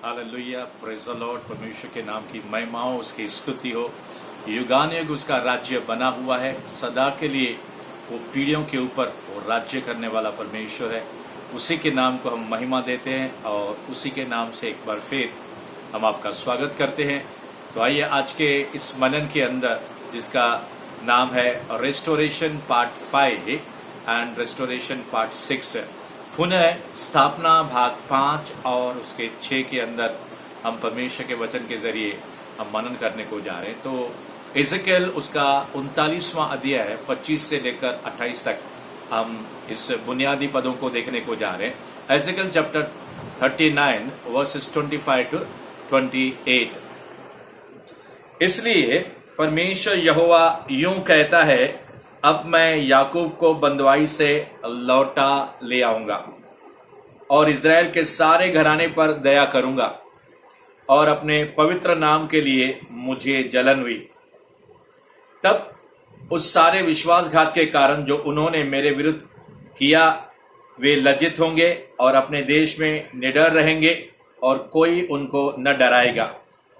Hallelujah, praise the Lord. परमेश्वर के नाम की महिमा हो, उसकी स्तुति हो। युगानुयुग उसका राज्य बना हुआ है, सदा के लिए वो पीढ़ियों के ऊपर वो राज्य करने वाला परमेश्वर है। उसी के नाम को हम महिमा देते हैं और उसी के नाम से एक बार फिर हम आपका स्वागत करते हैं। तो आइए आज के इस मनन के अंदर, जिसका नाम है restoration part 5 and restoration part 6, पुनः स्थापना भाग 5 और उसके 6 के अंदर हम परमेश्वर के वचन के जरिए हम मनन करने को जा रहे हैं। तो एजेकियल उसका 39वां अध्याय है, 25 से लेकर 28 तक हम इस बुनियादी पदों को देखने को जा रहे हैं। Ezekiel chapter 39 verses 25 to 28। इसलिए परमेश्वर यहोवा यूं कहता है, अब मैं याकूब को बंदवाई से लौटा ले आऊंगा और इज़राइल के सारे घराने पर दया करूंगा और अपने पवित्र नाम के लिए मुझे जलन हुई। तब उस सारे विश्वासघात के कारण जो उन्होंने मेरे विरुद्ध किया, वे लज्जित होंगे और अपने देश में निडर रहेंगे और कोई उनको न डराएगा।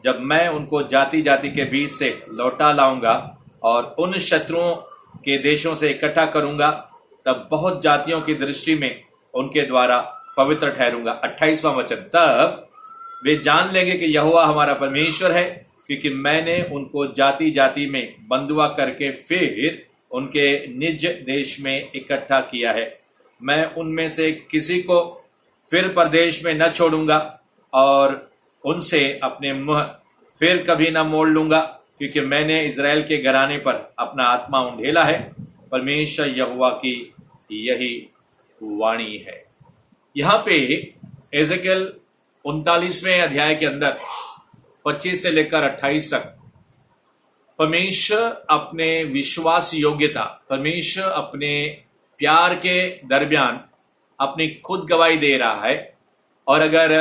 जब मैं उनको जाति जाति के बीच से लौटा लाऊंगा और उन शत्रुओं के देशों से इकट्ठा करूंगा, तब बहुत जातियों की दृष्टि में उनके द्वारा पवित्र ठहरूंगा। 28वां वचन, तब वे जान लेंगे कि यहोवा हमारा परमेश्वर है, क्योंकि मैंने उनको जाति जाति में बंधुआ करके फिर उनके निज देश में इकट्ठा किया है। मैं उनमें से किसी को फिर परदेश में न छोड़ूंगा और उनसे अपने मुंह फिर कभी न मोड़ लूंगा, क्योंकि मैंने इज़राइल के घराने पर अपना आत्मा उंडेला है। परमेश्वर यहोवा की यही वाणी है। यहाँ पे एजेकियल 39वें अध्याय के अंदर 25 से लेकर 28 तक परमेश्वर अपने विश्वास योग्यता, परमेश्वर अपने प्यार के दरमियान अपनी खुद गवाही दे रहा है। और अगर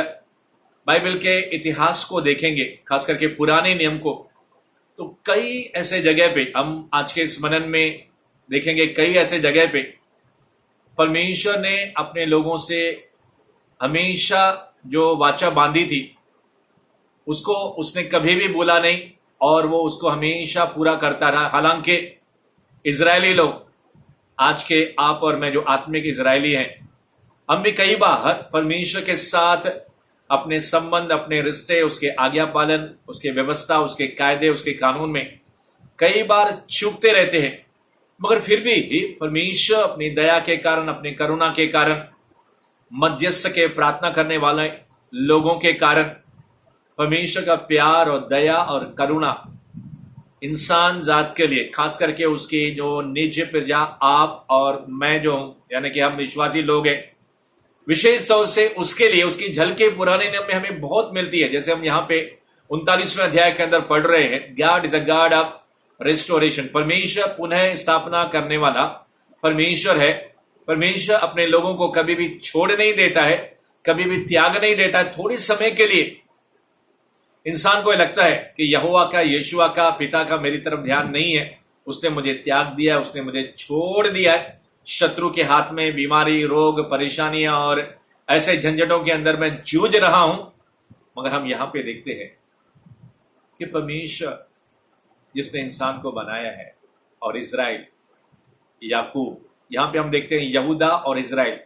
बाइबल के इतिहास को देखेंगे, खास करके पुराने नियम को, तो कई ऐसे जगह पे हम आज के इस मनन में देखेंगे, कई ऐसे जगह पे परमेश्वर ने अपने लोगों से हमेशा जो वाचा बांधी थी उसको उसने कभी भी भूला नहीं और वो उसको हमेशा पूरा करता रहा। हालांकि इजरायली लोग, आज के आप और मैं जो आत्मिक इजरायली हैं, हम भी कई बार परमेश्वर के साथ अपने संबंध, अपने रिश्ते, उसके आज्ञा पालन, उसके व्यवस्था, उसके कायदे, उसके कानून में कई बार चूकते रहते हैं। मगर फिर भी परमेश्वर अपनी दया के कारण, अपनी करुणा के कारण, मध्यस्थ के प्रार्थना करने वाले लोगों के कारण, परमेश्वर का प्यार और दया और करुणा इंसान जात के लिए, खास करके उसकी जो निज प्रजा आप और मैं जो हूं, यानी कि हम विश्वासी लोग हैं, विशेष तौर से उसके लिए उसकी झलके पुराने नियम में हमें बहुत मिलती है। जैसे हम यहाँ पे 39वें अध्याय के अंदर पढ़ रहे हैं, God is a God of restoration. परमेश्वर पुनः स्थापना करने वाला परमेश्वर है। परमेश्वर अपने लोगों को कभी भी छोड़ नहीं देता है, कभी भी त्याग नहीं देता है। थोड़ी समय के लिए इंसान को लगता है कि यहोवा का, यीशुआ का, पिता का मेरी तरफ ध्यान नहीं है, उसने मुझे त्याग दिया, उसने मुझे छोड़ दिया है। शत्रु के हाथ में बीमारी, रोग, परेशानियां और ऐसे झंझटों के अंदर मैं जूझ रहा हूं। मगर हम यहां पे देखते हैं कि परमेश्वर जिसने इंसान को बनाया है और इज़राइल, याकूब, यहां पे हम देखते हैं यहूदा और इज़राइल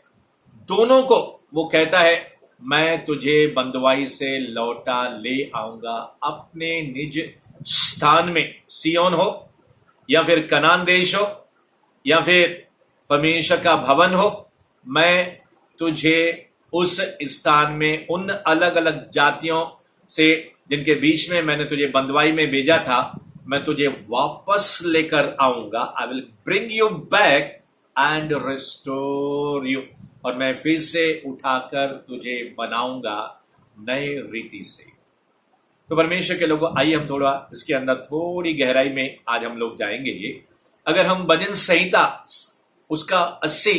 दोनों को वो कहता है, मैं तुझे बंदवाई से लौटा ले आऊंगा अपने निज स्थान में। सियोन हो या फिर कनान देश हो या फिर परमेश्वर का भवन हो, मैं तुझे उस स्थान में उन अलग अलग जातियों से जिनके बीच में मैंने तुझे बंदवाई में भेजा था, मैं तुझे वापस लेकर आऊंगा। I will bring you back and restore you, और मैं फिर से उठाकर तुझे बनाऊंगा नए रीति से। तो परमेश्वर के लोगों, आइए हम थोड़ा इसके अंदर थोड़ी गहराई में आज हम लोग जाएंगे। ये अगर हम भजन संहिता उसका 80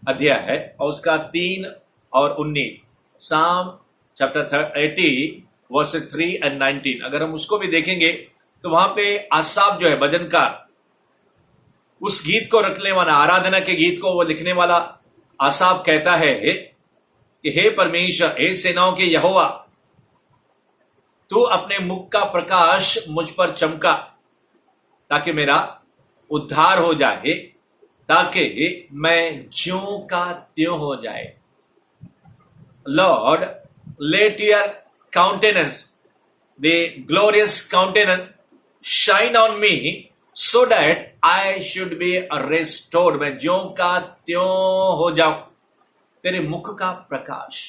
अध्याय है और उसका 3 और 19, साम चैप्टर 80 वर्सेस 3 एंड 19, अगर हम उसको भी देखेंगे तो वहां पे आसाफ जो है भजनकार, उस गीत को रखने वाला, आराधना के गीत को वो लिखने वाला आसाफ कहता है कि हे परमेश्वर, हे सेनाओं के यहोवा, तू अपने मुख का प्रकाश मुझ पर चमका, ताकि मेरा उद्धार हो जाए, ताकि मैं ज्यों का त्यों हो जाए। Lord, let your countenance, the glorious countenance, shine on me, so that I should be restored. मैं ज्यों का त्यों हो जाऊं, तेरे मुख का प्रकाश।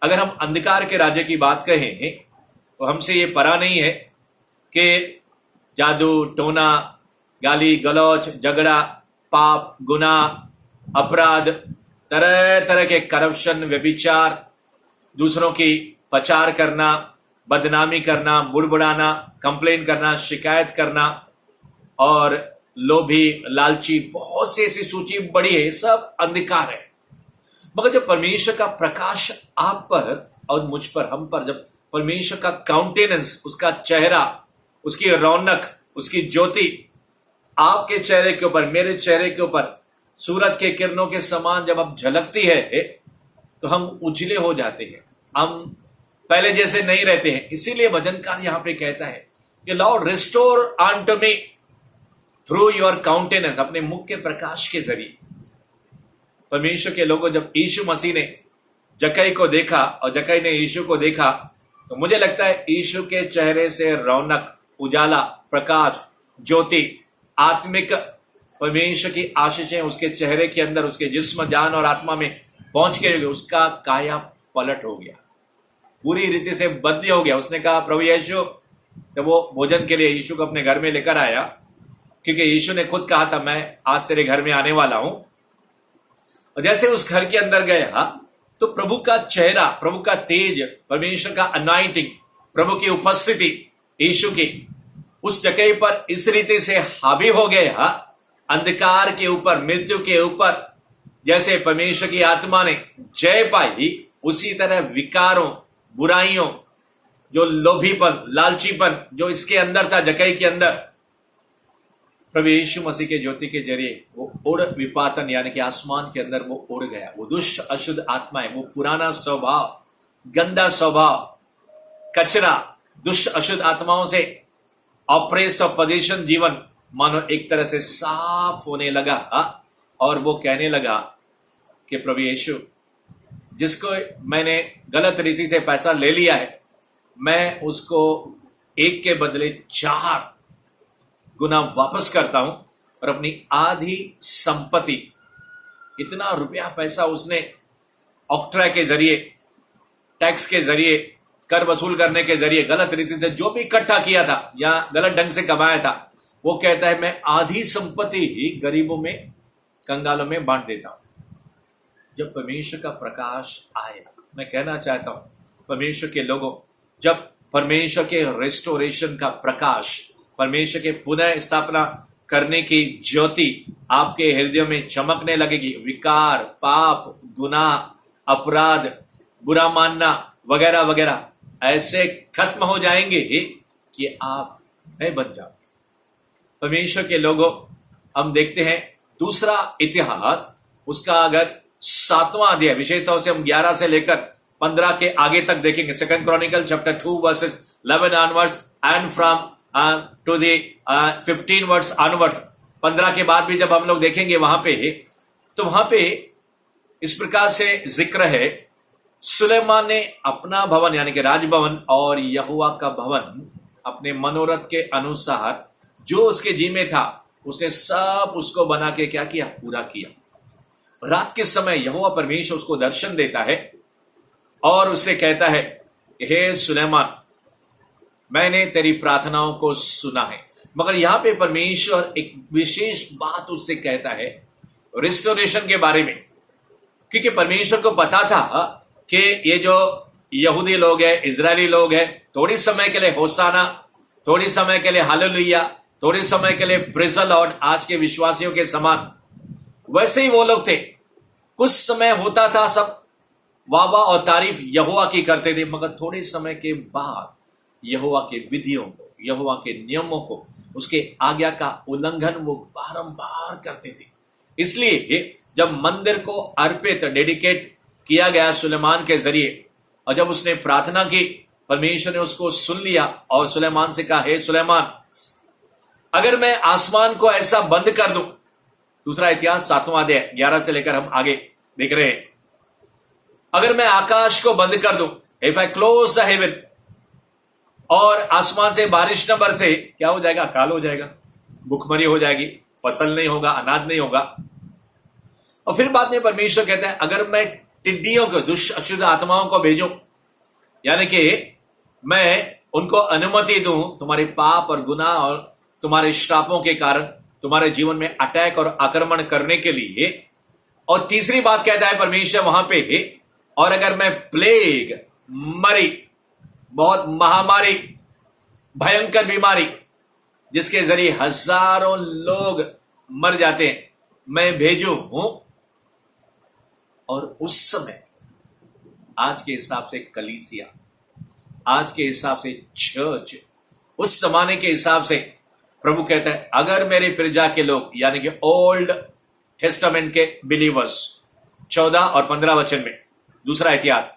अगर हम अंधकार के राज्य की बात कहें तो हमसे ये परा नहीं है कि जादू, टोना, गाली गलौच, झगड़ा, पाप, गुनाह, अपराध, तरह तरह के करप्शन, व्यभिचार, दूसरों की प्रचार करना, बदनामी करना, बुड़बुड़ाना, कंप्लेन करना, शिकायत करना, और लोभी, लालची, बहुत सी ऐसी सूची बड़ी है, सब अंधकार है। मगर जब परमेश्वर का प्रकाश आप पर और मुझ पर, हम पर, जब परमेश्वर का काउंटेनेंस, उसका चेहरा, उसकी रौनक, उसकी ज्योति आपके चेहरे के ऊपर, मेरे चेहरे के ऊपर सूरज के किरणों के समान जब अब झलकती है, तो हम उजले हो जाते हैं, हम पहले जैसे नहीं रहते हैं। इसीलिए भजनकार यहां पे कहता है कि Lord restore unto me through your countenance, अपने मुख के प्रकाश के जरिए। परमेश्वर के लोगों, जब यीशु मसीह ने जक्कई को देखा और जक्कई ने यीशु को देखा, तो मुझे लगता है यीशु के चेहरे से रौनक, उजाला, प्रकाश, ज्योति, आत्मिक परमेश्वर की आशीषें उसके चेहरे के अंदर, उसके जिस्म, जान और आत्मा में पहुंच के उसका काया पलट हो गया, पूरी रीति से बदली हो गया। उसने कहा, प्रभु यीशु, जब वो भोजन के लिए यीशु को अपने घर में लेकर आया, क्योंकि यीशु ने खुद कहा था, मैं आज तेरे घर में आने वाला हूं, और जैसे उस घर के अंदर गया तो प्रभु का चेहरा, प्रभु का तेज, परमेश्वर का अनॉइंटिंग, प्रभु की उपस्थिति यीशु की उस जगह पर इस रीति से हावी हो गया, अंधकार के ऊपर, मृत्यु के ऊपर। जैसे परमेश्वर की आत्मा ने जय पाई, उसी तरह विकारों, बुराइयों, जो लोभीपन, लालचीपन जो इसके अंदर था, जक्कई के अंदर, प्रभु यीशु मसीह के ज्योति के जरिए वो उड़ विपातन, यानी कि आसमान के अंदर वो उड़ गया। वो दुष्ट अशुद्ध आत्माएं, वो पुराना स्वभाव, गंदा स्वभाव, कचरा, दुष्ट अशुद्ध आत्माओं से ऑपरेस ऑफ पोजीशन जीवन मानो एक तरह से साफ होने लगा, और वो कहने लगा कि प्रभु यीशु, जिसको मैंने गलत रीति से पैसा ले लिया है, मैं उसको एक के बदले 4 गुना वापस करता हूं, और अपनी आधी संपत्ति, इतना रुपया पैसा उसने ऑक्ट्रा के जरिए, टैक्स के जरिए, कर वसूल करने के जरिए, गलत रीति से जो भी इकट्ठा किया था या गलत ढंग से कमाया था, वो कहता है मैं आधी संपत्ति ही गरीबों में, कंगालों में बांट देता हूं। जब परमेश्वर का प्रकाश आया, मैं कहना चाहता हूं परमेश्वर के लोगों, जब परमेश्वर के रेस्टोरेशन का प्रकाश, परमेश्वर के पुनः स्थापना करने की ज्योति आपके हृदय में चमकने लगेगी, विकार, पाप, गुनाह, अपराध, बुरा मानना वगैरह वगैरह ऐसे खत्म हो जाएंगे कि आप नए बन जाओगे। परमेश्वर के लोगों, हम देखते हैं दूसरा इतिहास, उसका अगर 7वां अध्याय, विशेष तौर से हम 11 से लेकर 15 के आगे तक देखेंगे, 2 Chronicle chapter 2 verses 11 onwards and from to the 15 verse onwards, 15 के बाद भी जब हम लोग देखेंगे वहां पे, तो वहां पे इस प्रकार से जिक्र है, सुलेमान ने अपना भवन यानी कि राजभवन और यहोवा का भवन अपने मनोरथ के अनुसार जो उसके जी में था, उसने सब उसको बना के क्या किया, पूरा किया। रात के समय यहोवा परमेश्वर उसको दर्शन देता है और उससे कहता है, हे सुलेमान, मैंने तेरी प्रार्थनाओं को सुना है। मगर यहां पे परमेश्वर एक विशेष बात उससे कहता है रिस्टोरेशन के बारे में, क्योंकि परमेश्वर को पता था कि ये जो यहूदी लोग हैं, इजरायली लोग हैं, थोड़ी समय के लिए होसाना, थोड़ी समय के लिए हालेलुया, थोड़ी समय के लिए प्रेज़ द लॉर्ड, आज के विश्वासियों के समान वैसे ही वो लोग थे। कुछ समय होता था सब वाह और तारीफ यहोवा की करते थे, मगर थोड़े समय के बाद यहोवा के विधियों को, यहोवा के नियमों को, उसके आज्ञा का उल्लंघन वो बारंबार करते थे। इसलिए जब मंदिर को अर्पित, डेडिकेट किया गया सुलेमान के जरिए, और जब उसने प्रार्थना की, परमेश्वर ने उसको सुन लिया और सुलेमान से कहा, हे सुलेमान, अगर मैं आसमान को ऐसा बंद कर दूं, दूसरा इतिहास 7वां अध्याय 11 से लेकर हम आगे देख रहे हैं, अगर मैं आकाश को बंद कर दूं, if I close the haven, और आसमान से बारिश न बरसे, क्या हो जाएगा? अकाल हो जाएगा, भूखमरी हो जाएगी, फसल नहीं होगा, अनाज नहीं होगा। और फिर बाद में परमेश्वर कहते हैं, अगर मैं टिड्डियों को, दुष्ट अशुद्ध आत्माओं को भेजूं, यानी कि मैं उनको अनुमति दूं तुम्हारे पाप और गुनाह और तुम्हारे श्रापों के कारण तुम्हारे जीवन में अटैक और आक्रमण करने के लिए। और तीसरी बात कहता है परमेश्वर वहां पे, और अगर मैं प्लेग, मरी, बहुत महामारी, भयंकर बीमारी जिसके जरिए हजारों लोग मर जाते हैं, मैं भेजू हूं, और उस समय आज के हिसाब से कलीसिया, आज के हिसाब से चर्च, उस जमाने के हिसाब से प्रभु कहता है, अगर मेरे प्रजा के लोग, यानी कि ओल्ड टेस्टामेंट के बिलीवर्स, 14 और 15 वचन में, दूसरा इतिहास,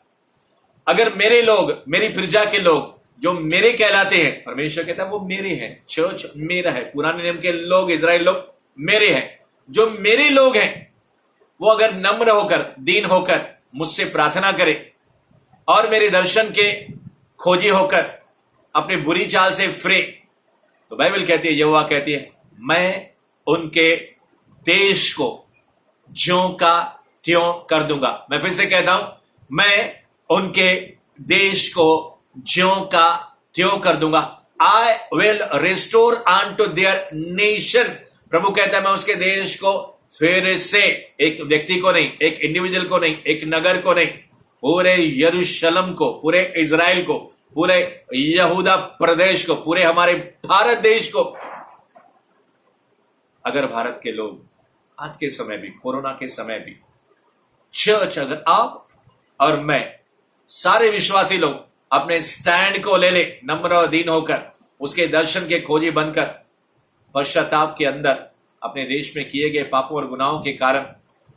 अगर मेरे लोग, मेरी प्रजा के लोग जो मेरे कहलाते हैं, परमेश्वर कहता है वो मेरे हैं, चर्च मेरा है, पुराने नियम के लोग, इजराइल लोग मेरे हैं, जो मेरे लोग हैं वो अगर नम्र होकर, दीन होकर मुझसे प्रार्थना करे और मेरे दर्शन के खोजी होकर अपनी बुरी चाल से फिरे, तो बाइबल कहती है, यहोवा कहती है, मैं उनके देश को ज्यों का त्यों कर दूंगा। मैं फिर से कहता हूं, मैं उनके देश को ज्यों का त्यों कर दूंगा। I will restore on to their nation. प्रभु कहता है, मैं उसके देश को फिर से, एक व्यक्ति को नहीं, एक इंडिविजुअल को नहीं, एक नगर को नहीं, पूरे यरूशलेम को, पूरे इजराइल को, पूरे यहूदा प्रदेश को, पूरे हमारे भारत देश को। अगर भारत के लोग आज के समय भी, कोरोना के समय भी, चर्च, अगर आप और मैं, सारे विश्वासी लोग अपने स्टैंड को ले ले, नम्र और दीन होकर, उसके दर्शन के खोजी बनकर, पश्चाताप के अंदर अपने देश में किए गए पापों और गुनाहों के कारण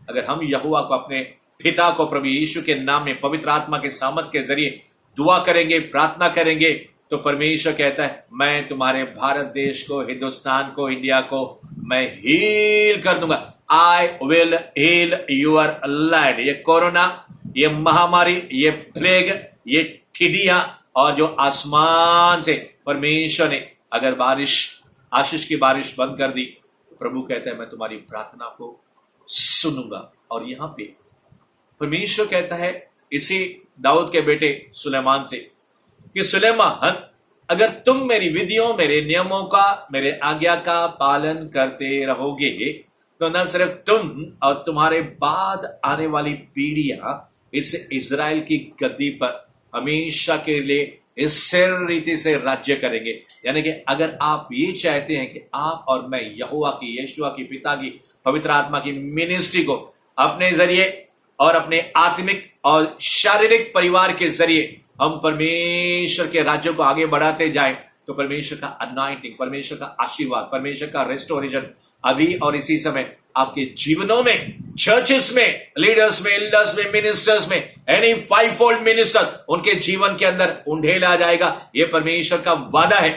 अगर हम यहोवा को, अपने पिता को, प्रभु यीशु के नाम में पवित्र आत्मा के सामर्थ के जरिए दुआ करेंगे, प्रार्थना करेंगे, तो परमेश्वर कहता है, मैं तुम्हारे भारत देश को, हिंदुस्तान को, इंडिया को मैं हील कर दूंगा। I will heal your land. ये कोरोना, ये महामारी, ये प्लेग, ये टिड्डियां, और जो आसमान से परमेश्वर ने अगर बारिश, आशीष की बारिश बंद कर दी, तो प्रभु कहता है, मैं तुम्हारी प्रार्थना को सुनूंगा। और यहां पे परमेश्वर कहता है इसी दाऊद के बेटे सुलेमान से कि सुलेमान, अगर तुम मेरी विधियों, मेरे नियमों का, मेरे आज्ञा का पालन करते रहोगे, तो न सिर्फ तुम और तुम्हारे बाद आने वाली पीढ़ियां इस इजराइल की गद्दी पर हमेशा के लिए इस स्थिर रीति से राज्य करेंगे। यानी कि अगर आप ये चाहते हैं कि आप और मैं यहोवा की, यीशुआ की, पिता की, पवित्र आत्मा की मिनिस्ट्री को अपने जरिए और अपने आत्मिक और शारीरिक परिवार के जरिए हम परमेश्वर के राज्य को आगे बढ़ाते जाएं, तो परमेश्वर का अनॉइंटिंग, परमेश्वर का आशीर्वाद, परमेश्वर का रेस्टोरेशन अभी और इसी समय आपके जीवनों में, चर्चेस में, लीडर्स में, एल्डर्स में, मिनिस्टर्स में, एनी फाइवफोल्ड मिनिस्टर, उनके जीवन के अंदर उंडेल आ जाएगा। यह परमेश्वर का वादा है।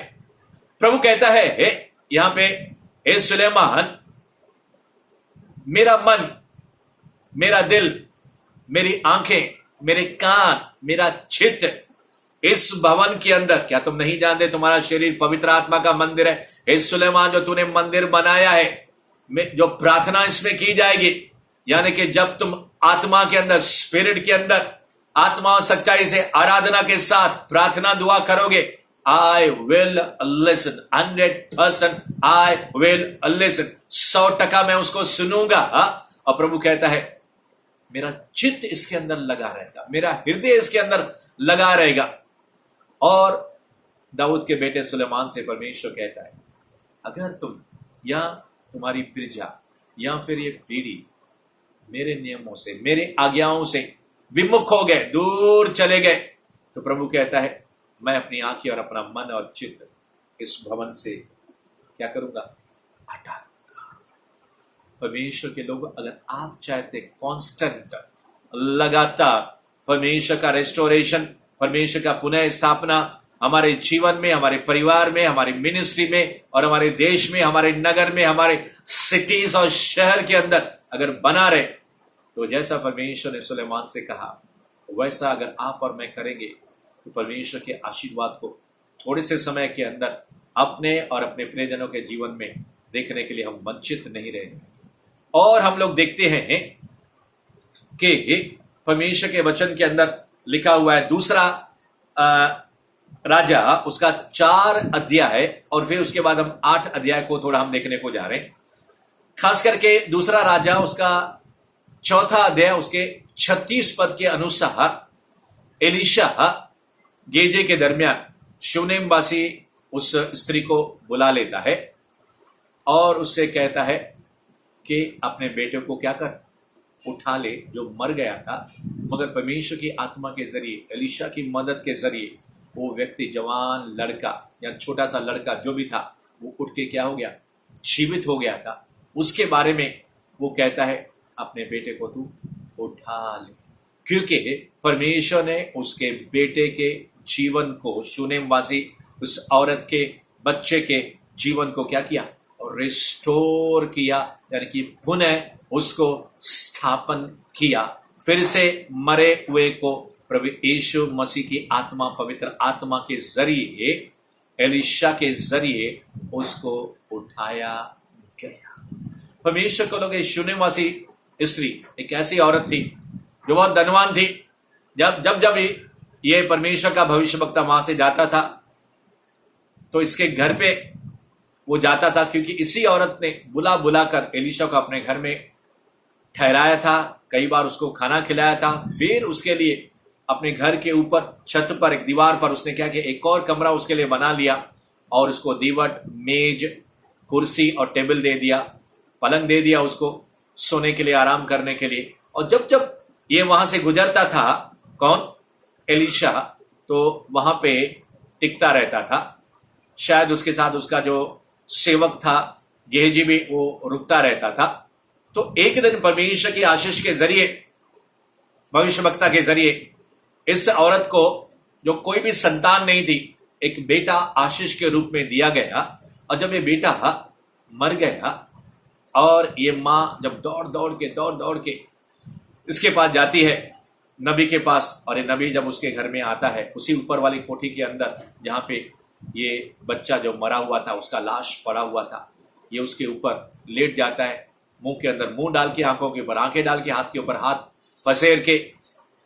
प्रभु कहता है यहां पे, हे सुलेमान, मेरा मन, मेरा दिल, मेरी आंखें, मेरे कान, मेरा चित्त इस भवन के अंदर, क्या तुम नहीं जानते तुम्हारा शरीर पवित्र आत्मा का मंदिर है? हे सुलेमान, जो तूने मंदिर बनाया है, जो प्रार्थना इसमें की जाएगी, यानी कि जब तुम आत्मा के अंदर, स्पिरिट के अंदर, आत्मा और सच्चाई से, आराधना के साथ प्रार्थना दुआ करोगे, I will listen, 100% I will listen, 100% मैं उसको सुनूंगा। और प्रभु कहता है, मेरा चित्त इसके अंदर लगा रहेगा, मेरा हृदय इसके अंदर लगा रहेगा। और दाऊद के बेटे सुलेमान से परमेश्वर कहता है, अगर तुम या तुम्हारी प्रजा या फिर ये पीढ़ी मेरे नियमों से, मेरे आज्ञाओं से विमुख हो गए, दूर चले गए, तो प्रभु कहता है, मैं अपनी आंखें और अपना मन और चित्त इस भवन से क्या करूंगा? हटा दूंगा। परमेश्वर के लोग, अगर आप चाहते कांस्टेंट, लगातार परमेश्वर का रेस्टोरेशन, परमेश्वर का पुनः स्थापना हमारे जीवन में, हमारे परिवार में, हमारी मिनिस्ट्री में और हमारे देश में, हमारे नगर में, हमारे सिटीज और शहर के अंदर अगर बना रहे, तो जैसा परमेश्वर ने सुलेमान से कहा वैसा अगर आप और मैं करेंगे तो परमेश्वर के आशीर्वाद को थोड़े से समय के अंदर अपने और अपने प्रियजनों के जीवन में देखने के लिए हम वंचित नहीं रह जाएंगे। और हम लोग देखते हैं कि परमेश्वर के वचन के अंदर लिखा हुआ है दूसरा राजा उसका 4 अध्याय और फिर उसके बाद हम 8 अध्याय को थोड़ा हम देखने को जा रहे हैं। खास करके दूसरा राजा उसका 4था अध्याय उसके 36 पद के अनुसार एलीशा गेजे के दरमियान शूनेमवासी उस स्त्री को बुला लेता है और उससे कहता है कि अपने बेटे को क्या कर, उठा ले, जो मर गया था। मगर परमेश्वर की आत्मा के जरिए, एलीशा की मदद के जरिए वो व्यक्ति, जवान लड़का या छोटा सा लड़का जो भी था, वो उठ के क्या हो गया, जीवित हो गया था। उसके बारे में वो कहता है अपने बेटे को तू उठा ले, क्योंकि परमेश्वर ने उसके बेटे के जीवन को, शूनेमवासी उस औरत के बच्चे के जीवन को क्या किया, रिस्टोर किया, यानी कि पुनः उसको स्थापन किया। फिर से मरे हुए को प्रभु यीशु मसीह की आत्मा, पवित्र आत्मा के जरिए, एलीशा के जरिए उसको उठाया गया। परमेश्वर को लोग, शूनेमवासी स्त्री एक ऐसी औरत थी जो बहुत धनवान थी। जब ये परमेश्वर का भविष्यवक्ता वहां से जाता था तो इसके घर पे वो जाता था, क्योंकि इसी औरत ने बुला कर एलीशा को अपने घर में ठहराया था, कई बार उसको खाना खिलाया था। फिर उसके लिए अपने घर के ऊपर छत पर एक दीवार पर उसने क्या किया, एक और कमरा उसके लिए बना लिया और उसको दीवट, मेज, कुर्सी और टेबल दे दिया, पलंग दे दिया उसको सोने के लिए, आराम करने के लिए। और जब ये वहां से गुजरता था, कौन, एलीशा, तो वहां पे टिकता रहता था। शायद उसके साथ उसका जो सेवक था गेहजी भी वो रुकता रहता था। तो एक दिन परमेश्वर की आशीष के जरिए, भविष्यवक्ता के जरिए, इस औरत को, जो कोई भी संतान नहीं थी, एक बेटा आशीष के रूप में दिया गया। और जब ये बेटा मर गया और ये माँ जब दौड़ के इसके पास जाती है, नबी के पास, और ये नबी जब उसके घर में आता है, उसी ऊपर वाली कोठी के अंदर जहां पे ये बच्चा जो मरा हुआ था, उसका लाश पड़ा हुआ था, ये उसके ऊपर लेट जाता है, मुंह के अंदर मुंह डाल के, आंखों के ऊपर आंखें डाल के, हाथ के ऊपर हाथ पसेर के।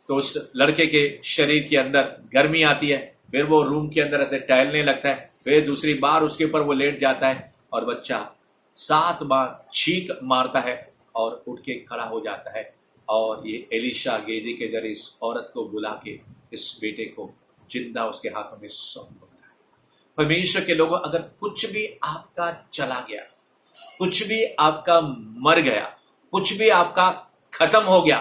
तो उस लड़के के शरीर के अंदर गर्मी आती है, फिर वो रूम के अंदर ऐसे टहलने लगता है, फिर दूसरी बार उसके ऊपर वो लेट जाता है और बच्चा 7 बार चीख मारता है और उठ के खड़ा हो जाता है। और ये एलीशा गेजी के जरिए इस औरत को बुला के इस बेटे को जिंदा उसके हाथों में सौंप देता है। परमेश्वर के लोगों, अगर कुछ भी आपका चला गया, कुछ भी आपका मर गया, कुछ भी आपका खत्म हो गया,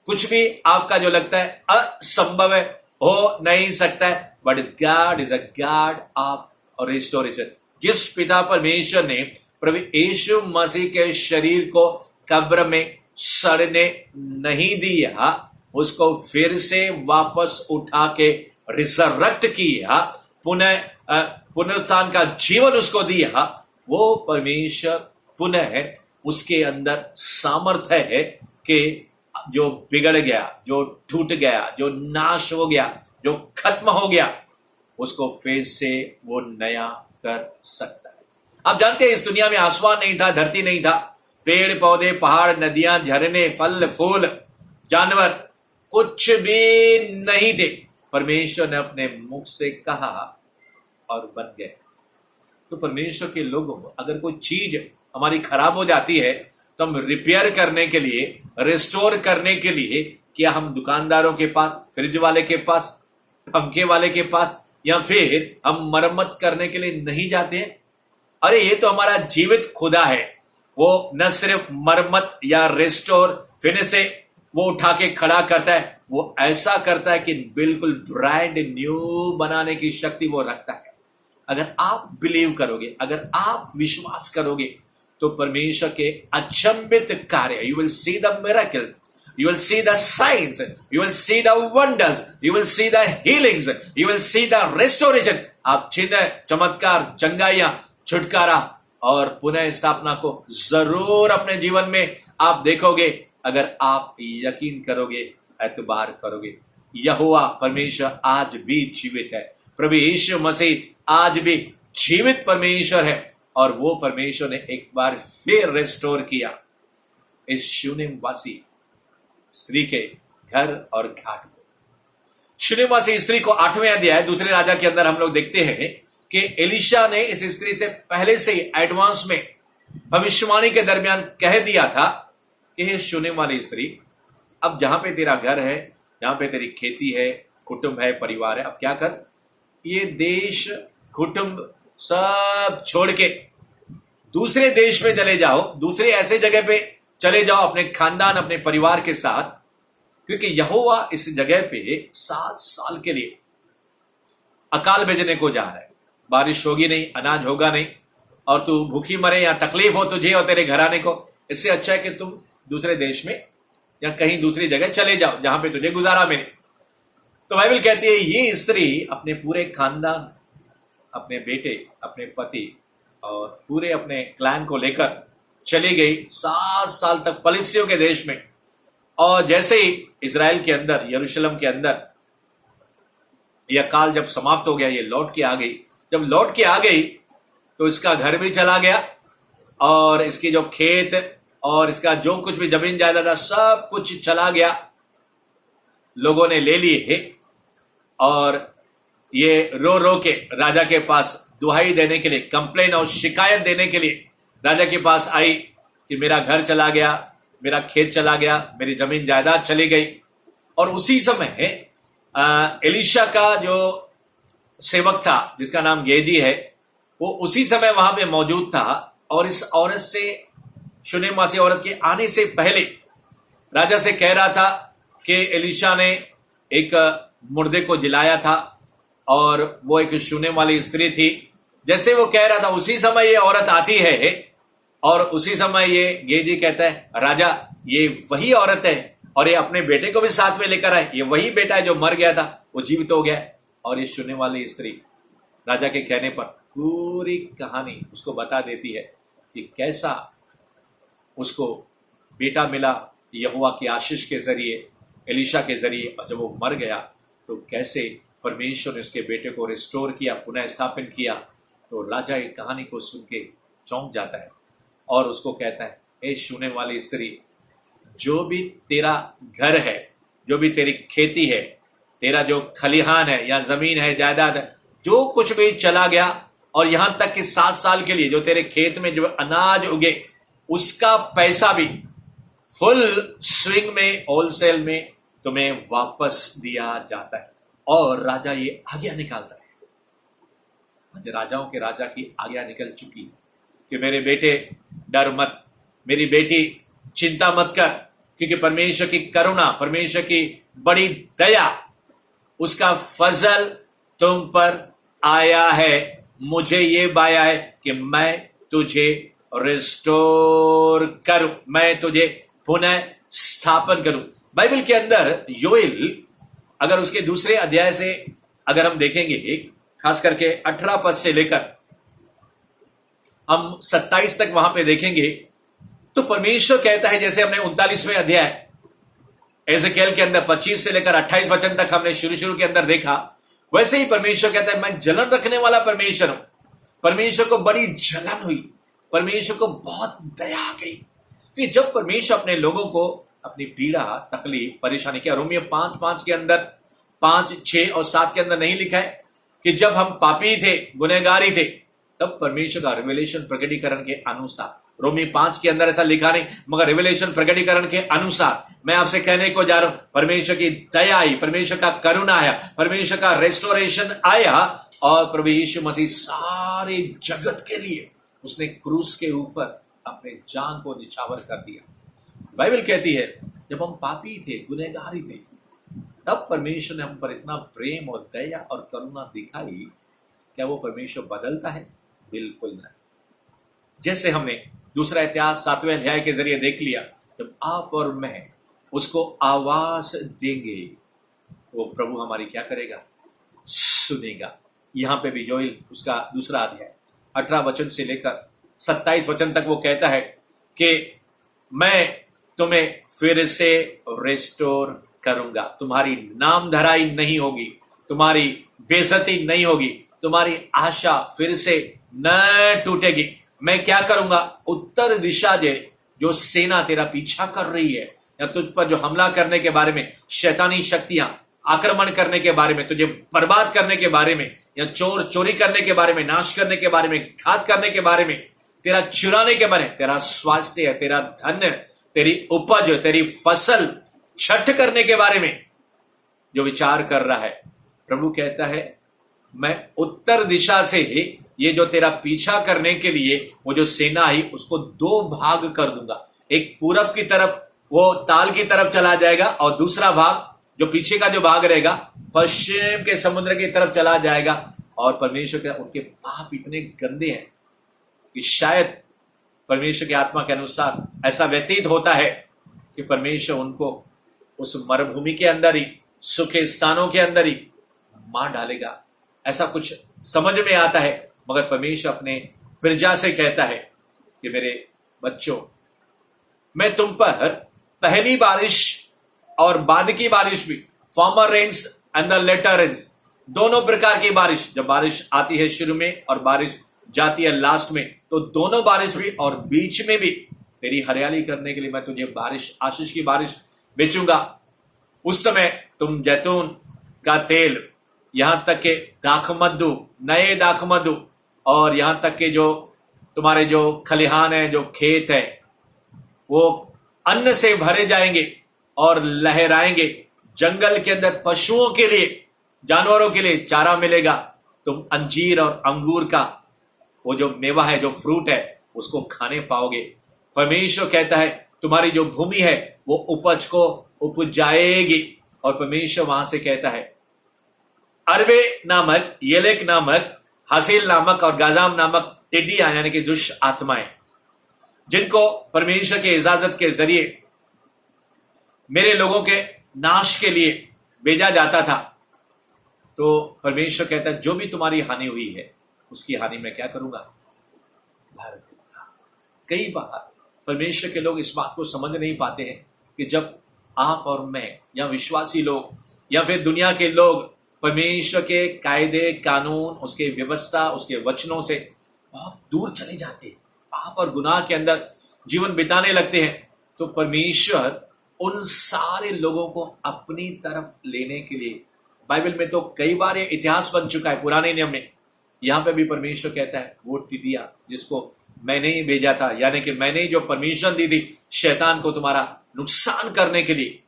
कुछ भी आपका जो लगता है असंभव है, हो नहीं सकता है, but God is a God of restoration. जिस पिता परमेश्वर ने प्रभु यीशु मसीह के शरीर को कब्र में सड़ने नहीं दिया, उसको फिर से वापस उठा के रिजरेक्ट किया, पुनरुत्थान का जीवन उसको दिया, वो परमेश्वर पुनः उसके अंदर सामर्थ्य है कि जो बिगड़ गया, जो टूट गया, जो नाश हो गया, जो खत्म हो गया, उसको फिर से वो नया कर सकता है। आप जानते हैं इस दुनिया में आसमान नहीं था, धरती नहीं था, पेड़ पौधे, पहाड़, नदियां, झरने, फल फूल, जानवर, कुछ भी नहीं थे। परमेश्वर ने अपने मुख से कहा और बन गए। तो परमेश्वर के लोगों को, अगर कोई चीज हमारी खराब हो जाती है तो हम रिपेयर करने के लिए, रिस्टोर करने के लिए, क्या हम दुकानदारों के पास, फ्रिज वाले के पास, पंखे वाले के पास, या फिर हम मरम्मत करने के लिए नहीं जाते हैं? अरे ये तो हमारा जीवित खुदा है। वो न सिर्फ मरम्मत या रिस्टोर फिर से वो उठा के खड़ा करता है, वो ऐसा करता है कि बिल्कुल ब्रांड न्यू बनाने की शक्ति वो रखता है। अगर आप बिलीव करोगे, अगर आप विश्वास करोगे, तो परमेश्वर के अचंभित कार्य, you will see the miracle, You will see the signs. You will see the wonders. You will see the healings. You will see the restoration. आप चिन्ह, चमत्कार, चंगाइयां, छुटकारा और पुनः स्थापना को जरूर अपने जीवन में आप देखोगे, अगर आप यकीन करोगे, एतबार करोगे। यहोवा परमेश्वर आज भी जीवित है। प्रभु यीशु मसीह आज भी जीवित परमेश्वर है, और वो परमेश्वर ने एक बार फिर रेस्टोर किया इस शून्यवासी स्त्री के घर और घाट को। शून्यवासी स्त्री को 8वें अध्याय दूसरे राजा के अंदर हम लोग देखते हैं कि एलिशा ने इस स्त्री से पहले से ही एडवांस में भविष्यवाणी के दरमियान कह दिया था कि हे शून्य वाली स्त्री, अब जहां पे तेरा घर है, जहां पे तेरी खेती है, कुटुंब है, परिवार है, अब क्या कर, ये देश कुटुंब सब छोड़ के दूसरे देश में चले जाओ, दूसरे ऐसे जगह पे चले जाओ अपने खानदान, अपने परिवार के साथ, क्योंकि यहोवा इस जगह पे 7 साल के लिए अकाल भेजने को जा रहा है। बारिश होगी नहीं, अनाज होगा नहीं, और तू भूखी मरे या तकलीफ हो तुझे और तेरे घराने को। इससे अच्छा है कि तुम दूसरे देश में या कहीं दूसरी जगह चले जाओ जहां पे तुझे गुजारा मिले। तो बाइबल कहती है ये स्त्री अपने पूरे खानदान, अपने बेटे, अपने पति और पूरे अपने क्लैन को लेकर चली गई 7 साल तक पलिस्तियों के देश में। और जैसे ही इजराइल के अंदर, यरूशलेम के अंदर यह काल जब समाप्त हो गया, ये लौट के आ गई। जब लौट के आ गई तो इसका घर भी चला गया, और इसकी जो खेत और इसका जो कुछ भी जमीन जायदाद था सब कुछ चला गया, लोगों ने ले लिए। और ये रो रो के राजा के पास दुहाई देने के लिए, कंप्लेन और शिकायत देने के लिए राजा के पास आई कि मेरा घर चला गया, मेरा खेत चला गया, मेरी जमीन जायदाद चली गई। और उसी समय एलिशा का जो सेवक था जिसका नाम गेजी है, वो उसी समय वहां पे मौजूद था, और इस औरत से, शूनेमासी औरत के आने से पहले राजा से कह रहा था कि एलिशा ने एक मुर्दे को जिलाया था, और वो एक शूने वाली स्त्री थी। जैसे वो कह रहा था उसी समय ये औरत आती है, और उसी समय ये गेजी कहता है राजा ये वही औरत है, और ये अपने बेटे को भी साथ में लेकर आए, ये वही बेटा है जो मर गया था, वो जीवित हो गया। और ये सुनने वाली स्त्री राजा के कहने पर पूरी कहानी उसको बता देती है कि कैसा उसको बेटा मिला यहोवा की आशीष के जरिए, एलिशा के जरिए, और जब वो मर गया तो कैसे परमेश्वर ने उसके बेटे को रिस्टोर किया, पुनः स्थापित किया। तो राजा ये कहानी को सुन के चौंक जाता है और उसको कहता है, ए सुनने वाली स्त्री, जो भी तेरा घर है, जो भी तेरी खेती है, तेरा जो खलिहान है या जमीन है, जायदाद है, जो कुछ भी चला गया, और यहां तक कि 7 साल के लिए जो तेरे खेत में जो अनाज उगे उसका पैसा भी फुल स्विंग में, होलसेल में तुम्हें वापस दिया जाता है। और राजा ये आज्ञा निकालता है। आज राजाओं के राजा की आज्ञा निकल चुकी है कि मेरे बेटे डर मत, मेरी बेटी चिंता मत कर, क्योंकि परमेश्वर की करुणा, परमेश्वर की बड़ी दया, उसका फजल तुम पर आया है। मुझे ये बाया है कि मैं तुझे रिस्टोर करूं, मैं तुझे पुनः स्थापन करूं। बाइबल के अंदर योएल, अगर उसके दूसरे अध्याय से अगर हम देखेंगे, खास करके 18 पद से लेकर हम 27 तक वहां पे देखेंगे, तो परमेश्वर कहता है, जैसे हमने 39वें अध्याय एजेकियल के अंदर 25 से लेकर 28 वचन तक हमने शुरू के अंदर देखा, वैसे ही परमेश्वर कहता है मैं जलन रखने वाला परमेश्वर हूं। परमेश्वर को बड़ी जलन हुई, परमेश्वर को बहुत दया आ गई कि जब परमेश्वर अपने लोगों को अपनी पीड़ा, तकलीफ, परेशानी, क्या रोमियो 5:5 के अंदर, 5, 6 और 7 के अंदर नहीं लिखा है कि जब हम पापी थे, गुनहगारी थे, तब परमेश्वर का रिवेलेशन प्रकटीकरण के अनुसार, रोमी 5 के अंदर ऐसा लिखा नहीं, मगर रिवेलेशन प्रकटीकरण के अनुसार मैं आपसे कहने को जा रहा हूं, परमेश्वर की दया आई, परमेश्वर का करुणा आया, परमेश्वर का रेस्टोरेशन आया, और प्रभु यीशु मसीह सारे जगत के लिए उसने क्रूस के ऊपर अपने जान को निछावर कर दिया। बाइबल कहती है जब हम पापी थे, गुनहगारी थे, तब परमेश्वर ने हम पर इतना प्रेम और दया और करुणा दिखाई। क्या वो परमेश्वर बदलता है? बिल्कुल नहीं। जैसे हमने दूसरा इतिहास 7वें अध्याय के जरिए देख लिया, जब आप और मैं उसको आवाज देंगे, वो प्रभु हमारी क्या करेगा? सुनेगा। यहां पे भी जोएल उसका दूसरा अध्याय 18 वचन से लेकर 27 वचन तक वो कहता है कि मैं तुम्हें फिर से रिस्टोर करूंगा, तुम्हारी नामधराई नहीं होगी, तुम्हारी बेइज्जती नहीं होगी, तुम्हारी आशा फिर से न टूटेगी। मैं क्या करूंगा? उत्तर दिशा जो सेना तेरा पीछा कर रही है या तुझ पर जो हमला करने के बारे में, शैतानी शक्तियां आक्रमण करने के बारे में, तुझे बर्बाद करने के बारे में, या चोरी करने के बारे में, नाश करने के बारे में, घात करने के बारे में, तेरा चुराने के बारे में, तेरा स्वास्थ्य, तेरा धन, तेरी उपज, तेरी फसल छठ करने के बारे में जो विचार कर रहा है, प्रभु कहता है मैं उत्तर दिशा से ही ये जो तेरा पीछा करने के लिए वो जो सेना आई उसको दो भाग कर दूंगा। एक पूरब की तरफ वो ताल की तरफ चला जाएगा और दूसरा भाग जो पीछे का जो भाग रहेगा पश्चिम के समुद्र की तरफ चला जाएगा। और परमेश्वर के उनके पाप इतने गंदे हैं कि शायद परमेश्वर की आत्मा के अनुसार ऐसा व्यतीत होता है कि परमेश्वर उनको उस मरुभूमि के अंदर ही, सूखे स्थानों के अंदर ही मार डालेगा, ऐसा कुछ समझ में आता है। मगर परमेश्वर अपने प्रजा से कहता है कि मेरे बच्चों, मैं तुम पर पहली बारिश और बाद की बारिश भी, former rains and the latter rains, दोनों प्रकार की बारिश, जब बारिश आती है शुरू में और बारिश जाती है लास्ट में, तो दोनों बारिश भी और बीच में भी तेरी हरियाली करने के लिए मैं तुझे बारिश, आशीष की बारिश बेचूंगा। उस समय तुम जैतून का तेल, यहां तक के दाखमधु, नए दाखमधु, और यहां तक के जो तुम्हारे जो खलिहान है, जो खेत है, वो अन्न से भरे जाएंगे और लहराएंगे। जंगल के अंदर पशुओं के लिए, जानवरों के लिए चारा मिलेगा। तुम अंजीर और अंगूर का वो जो मेवा है, जो फ्रूट है, उसको खाने पाओगे। परमेश्वर कहता है तुम्हारी जो भूमि है वो उपज को उपजाएगी। और परमेश्वर वहां से कहता है अरबे नामक, येलेक नामक, हासिल नामक और गाजाम नामक टिड्डियां, यानी कि दुष्ट आत्माएं, जिनको परमेश्वर के इजाजत के जरिए मेरे लोगों के नाश के लिए भेजा जाता था, तो परमेश्वर कहता है जो भी तुम्हारी हानि हुई है उसकी हानि मैं क्या करूंगा? भर दूंगा। कई बार परमेश्वर के लोग इस बात को समझ नहीं पाते हैं कि जब आप और मैं या विश्वासी लोग या फिर दुनिया के लोग परमेश्वर के कायदे, कानून, उसके व्यवस्था, उसके वचनों से बहुत दूर चले जाते हैं, पाप और गुनाह के अंदर जीवन बिताने लगते हैं, तो परमेश्वर उन सारे लोगों को अपनी तरफ लेने के लिए, बाइबल में तो कई बार ये इतिहास बन चुका है, पुराने नियम में, यहां पे भी परमेश्वर कहता है वो टिड्डियां जिसको मैंने ही भेजा था, यानी कि मैंने ही जो परमिशन दी थी शैतान को तुम्हारा नुकसान करने के लिए,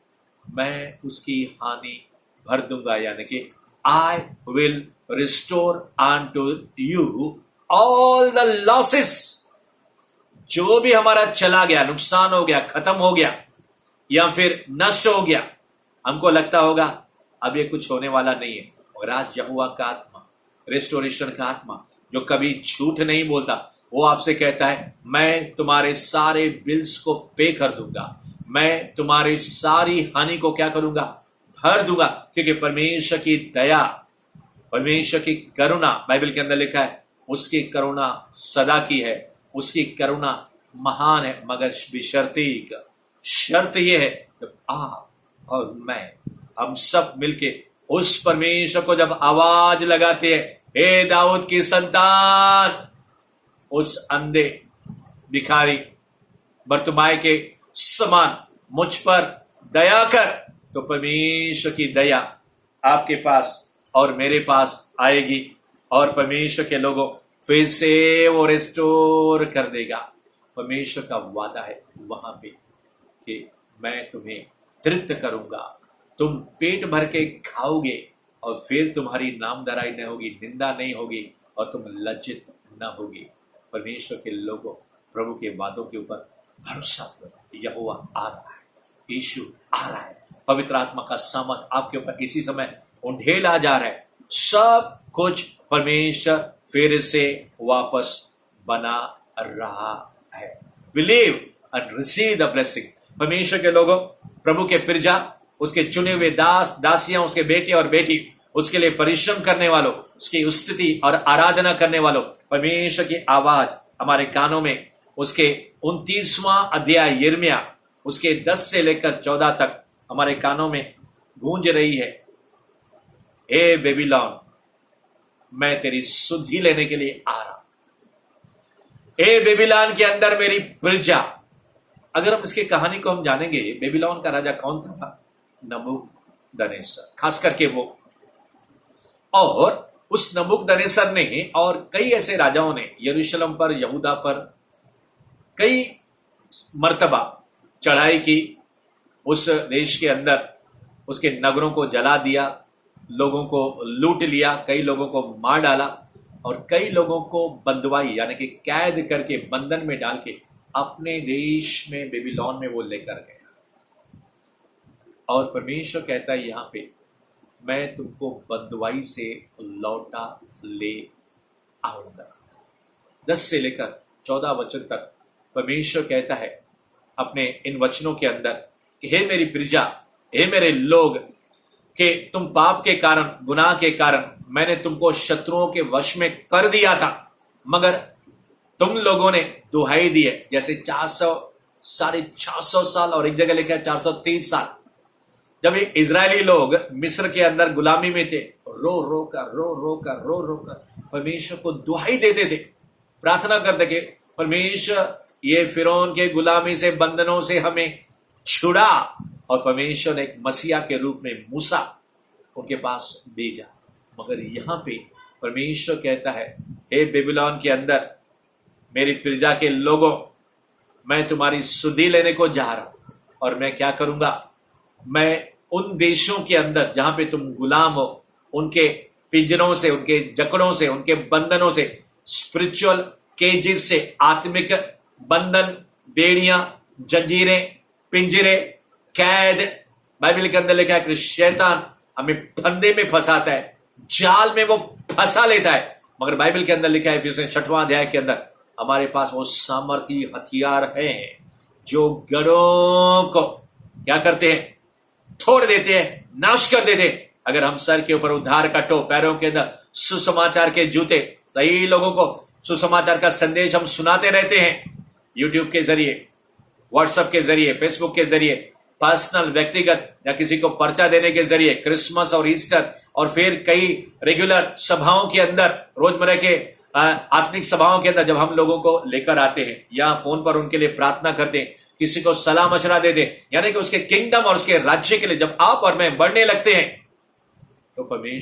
मैं उसकी हानि भर दूंगा। यानी कि आई will restore unto you all the losses। जो भी हमारा चला गया, नुकसान हो गया, खत्म हो गया या फिर नष्ट हो गया, हमको लगता होगा अब ये कुछ होने वाला नहीं है, और आज यहोवा का आत्मा, रेस्टोरेशन का आत्मा, जो कभी झूठ नहीं बोलता, वो आपसे कहता है मैं तुम्हारे सारे बिल्स को पे कर दूंगा, मैं तुम्हारी सारी हानि को क्या करूंगा? भर दूंगा। क्योंकि परमेश्वर की दया, परमेश्वर की करुणा, बाइबल के अंदर लिखा है उसकी करुणा सदा की है, उसकी करुणा महान है, मगर बिशर्ते, शर्त यह है जब आप और मैं, हम सब मिलके उस परमेश्वर को जब आवाज लगाते हैं, हे दाऊद की संतान, उस अंधे भिखारी बर्तिमाई के समान मुझ पर दया कर, तो परमेश्वर की दया आपके पास और मेरे पास आएगी और परमेश्वर के लोगों फिर से वो रिस्टोर कर देगा। परमेश्वर का वादा है वहां पे कि मैं तुम्हें तृप्त करूंगा, तुम पेट भर के खाओगे और फिर तुम्हारी नामधराई न होगी, निंदा नहीं होगी और तुम लज्जित न होगी। परमेश्वर के लोगों, प्रभु के वादों के ऊपर भरोसा करो। यहोवा आ रहा है, यीशु आ रहा है, पवित्र आत्मा का सामर्थ आपके ऊपर इसी समय उंडेला जा रहा है। सब कुछ परमेश्वर फिर से वापस बना रहा है। Believe and receive the blessing. परमेश्वर के लोगों, प्रभु के प्रजा, उसके चुने हुए दास दासियां, उसके बेटे और बेटी, उसके लिए परिश्रम करने वालों, उसकी स्तुति और आराधना करने वालों, परमेश्वर की आवाज हमारे कानों में उसके 29वां अध्याय यिर्मयाह उसके 10 से लेकर 14 तक हमारे कानों में गूंज रही है। हे बेबीलोन, मैं तेरी सुधि लेने के लिए आ रहा हूं। हे बेबीलोन के अंदर मेरी प्रजा। अगर हम इसकी कहानी को हम जानेंगे, बेबीलोन का राजा कौन था? नबूकदनेस्सर, खास करके वो। और उस नबूकदनेस्सर ने और कई ऐसे राजाओं ने यरूशलेम पर, यहूदा पर कई मर्तबा चढ़ाई की। उस देश के अंदर उसके नगरों को जला दिया, लोगों को लूट लिया, कई लोगों को मार डाला और कई लोगों को बंदवाई यानी कि कैद करके बंधन में डाल के अपने देश में बेबीलोन में वो लेकर गया। और परमेश्वर कहता है यहां पे, मैं तुमको बंदवाई से लौटा ले आऊंगा। 10 से लेकर 14 वचन तक परमेश्वर कहता है अपने इन वचनों के अंदर कि हे मेरी प्रजा, हे मेरे लोग, कि तुम पाप के कारण, गुनाह के कारण मैंने तुमको शत्रुओं के वश में कर दिया था, मगर तुम लोगों ने दुहाई दी है। जैसे 400 450 साल और एक जगह लिखा है 430 साल, जब ये इजरायली लोग मिस्र के अंदर गुलामी में थे, रो रो कर परमेश्वर को दुहाई देते थे, प्रार्थना करते कि परमेश्वर ये फिरौन के गुलामी से, बंधनों से हमें छुड़ा। और परमेश्वर ने एक मसीहा के रूप में मूसा उनके पास भेजा। मगर यहां पे परमेश्वर कहता है, हे बेबीलोन के अंदर मेरी प्रजा के लोगों, मैं तुम्हारी सुधि लेने को जा रहा हूं। और मैं क्या करूंगा? मैं उन देशों के अंदर जहां पे तुम गुलाम हो, उनके पिंजरों से, उनके जकड़ों से, उनके बंधनों से, स्पिरिचुअल केजेस से, आत्मिक बंधन, बेड़ियां, जंजीरें, पिंजरे, कैद, बाइबल के अंदर लिखा है कि शैतान हमें फंदे में फंसाता है, जाल में वो फंसा लेता है। मगर बाइबल के अंदर लिखा है फिर उसने 6वां अध्याय के अंदर, हमारे पास वो सामर्थी हथियार हैं जो गढ़ों को क्या करते हैं? तोड़ देते हैं, नाश कर देते हैं। अगर हम सर के ऊपर उद्धार का टोप, पैरों के अंदर सुसमाचार के जूते, सही लोगों को सुसमाचार का संदेश हम सुनाते रहते हैं, यूट्यूब के जरिए, व्हाट्सएप के जरिए, फेसबुक के जरिए, पर्सनल, व्यक्तिगत, या किसी को पर्चा देने के जरिए, क्रिसमस और ईस्टर, और फिर कई रेगुलर सभाओं के अंदर, रोजमर्रा के आत्मिक सभाओं के अंदर जब हम लोगों को लेकर आते हैं या फोन पर उनके लिए प्रार्थना करते हैं, किसी को सलाह मशवरा दे दे, यानी कि उसके किंगडम और उसके राज्य के लिए जब आप और मैं बढ़ने लगते हैं, तो परमेश्वर